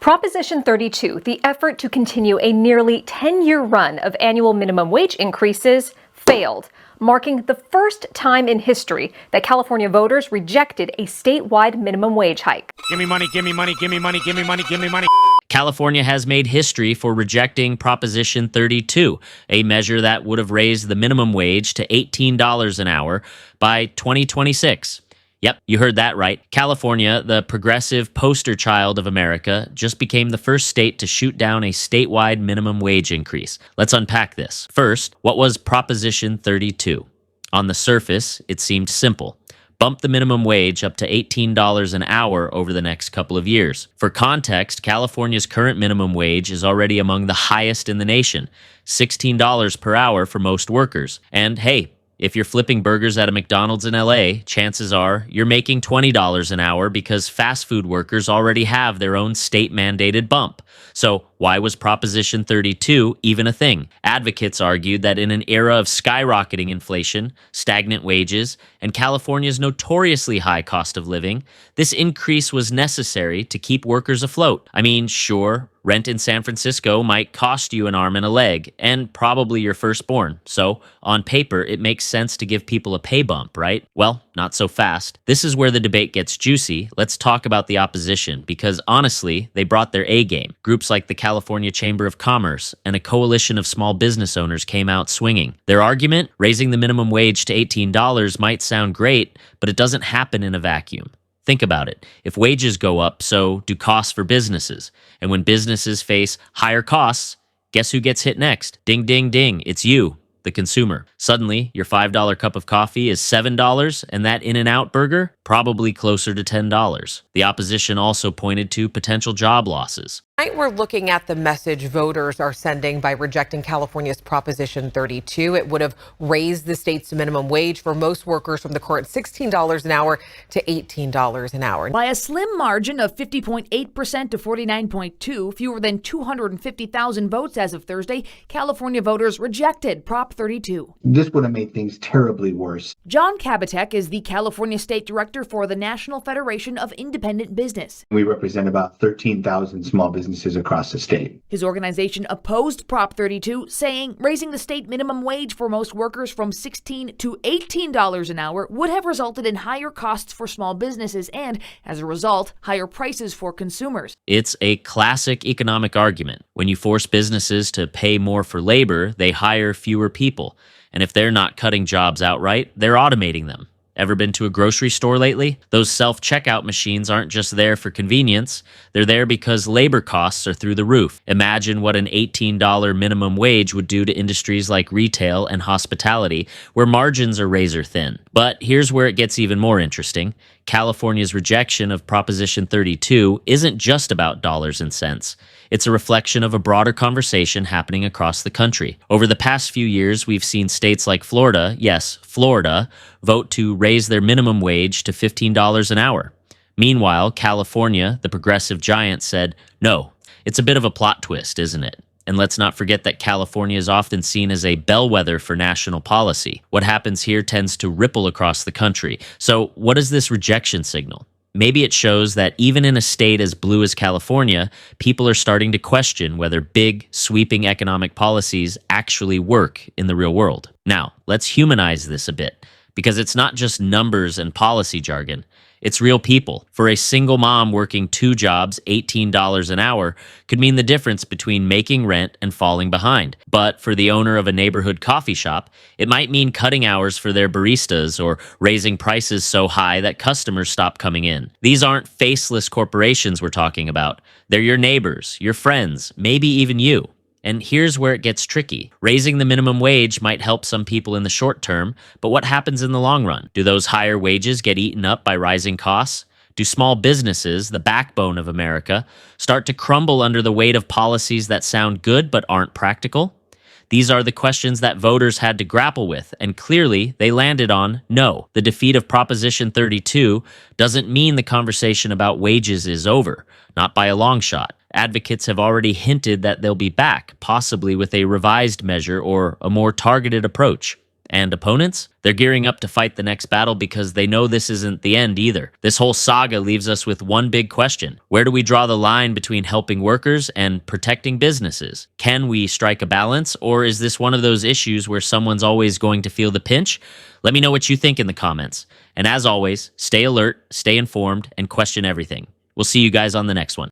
Proposition 32, the effort to continue a nearly 10-year run of annual minimum wage increases, failed, marking the first time in history that California voters rejected a statewide minimum wage hike. Give me money, give me money, give me money, give me money, give me money. California has made history for rejecting Proposition 32, a measure that would have raised the minimum wage to $18 an hour by 2026. Yep, you heard that right. California, the progressive poster child of America, just became the first state to shoot down a statewide minimum wage increase. Let's unpack this. First, what was Proposition 32? On the surface, it seemed simple. Bump the minimum wage up to $18 an hour over the next couple of years. For context, California's current minimum wage is already among the highest in the nation, $16 per hour for most workers. And hey, if you're flipping burgers at a McDonald's in LA, chances are you're making $20 an hour because fast food workers already have their own state-mandated bump. So why was Proposition 32 even a thing? Advocates argued that in an era of skyrocketing inflation, stagnant wages, and California's notoriously high cost of living, this increase was necessary to keep workers afloat. I mean, sure, rent in San Francisco might cost you an arm and a leg, and probably your firstborn. So, on paper, it makes sense to give people a pay bump, right? Well, not so fast. This is where the debate gets juicy. Let's talk about the opposition, because honestly, they brought their A game. Groups like the California Chamber of Commerce and a coalition of small business owners came out swinging. Their argument, raising the minimum wage to $18 might sound great, but it doesn't happen in a vacuum. Think about it. If wages go up, so do costs for businesses. And when businesses face higher costs, guess who gets hit next? Ding, ding, ding. It's you, the consumer. Suddenly, your $5 cup of coffee is $7, and that In-N-Out burger, probably closer to $10. The opposition also pointed to potential job losses. Tonight, we're looking at the message voters are sending by rejecting California's Proposition 32. It would have raised the state's minimum wage for most workers from the current $16 an hour to $18 an hour. By a slim margin of 50.8% to 49.2%, fewer than 250,000 votes as of Thursday, California voters rejected Prop 32. This would have made things terribly worse. John Kabatek is the California State Director for the National Federation of Independent Business. We represent about 13,000 small businesses across the state. His organization opposed Prop 32, saying raising the state minimum wage for most workers from $16 to $18 an hour would have resulted in higher costs for small businesses and, as a result, higher prices for consumers. It's a classic economic argument. When you force businesses to pay more for labor, they hire fewer people. And if they're not cutting jobs outright, they're automating them. Ever been to a grocery store lately? Those self-checkout machines aren't just there for convenience. They're there because labor costs are through the roof. Imagine what an $18 minimum wage would do to industries like retail and hospitality, where margins are razor thin. But here's where it gets even more interesting. California's rejection of Proposition 32 isn't just about dollars and cents. It's a reflection of a broader conversation happening across the country. Over the past few years, we've seen states like Florida, yes, Florida, vote to raise their minimum wage to $15 an hour. Meanwhile, California, the progressive giant, said no. It's a bit of a plot twist, isn't it? And let's not forget that California is often seen as a bellwether for national policy. What happens here tends to ripple across the country. So what is this rejection signal? Maybe it shows that even in a state as blue as California, people are starting to question whether big, sweeping economic policies actually work in the real world. Now, let's humanize this a bit, because it's not just numbers and policy jargon. It's real people. For a single mom working 2 jobs, $18 an hour could mean the difference between making rent and falling behind. But for the owner of a neighborhood coffee shop, it might mean cutting hours for their baristas or raising prices so high that customers stop coming in. These aren't faceless corporations we're talking about. They're your neighbors, your friends, maybe even you. And here's where it gets tricky. Raising the minimum wage might help some people in the short term, but what happens in the long run? Do those higher wages get eaten up by rising costs? Do small businesses, the backbone of America, start to crumble under the weight of policies that sound good but aren't practical? These are the questions that voters had to grapple with, and clearly they landed on no. The defeat of Proposition 32 doesn't mean the conversation about wages is over, not by a long shot. Advocates have already hinted that they'll be back, possibly with a revised measure or a more targeted approach. And opponents? They're gearing up to fight the next battle because they know this isn't the end either. This whole saga leaves us with one big question. Where do we draw the line between helping workers and protecting businesses? Can we strike a balance, or is this one of those issues where someone's always going to feel the pinch? Let me know what you think in the comments. And as always, stay alert, stay informed, and question everything. We'll see you guys on the next one.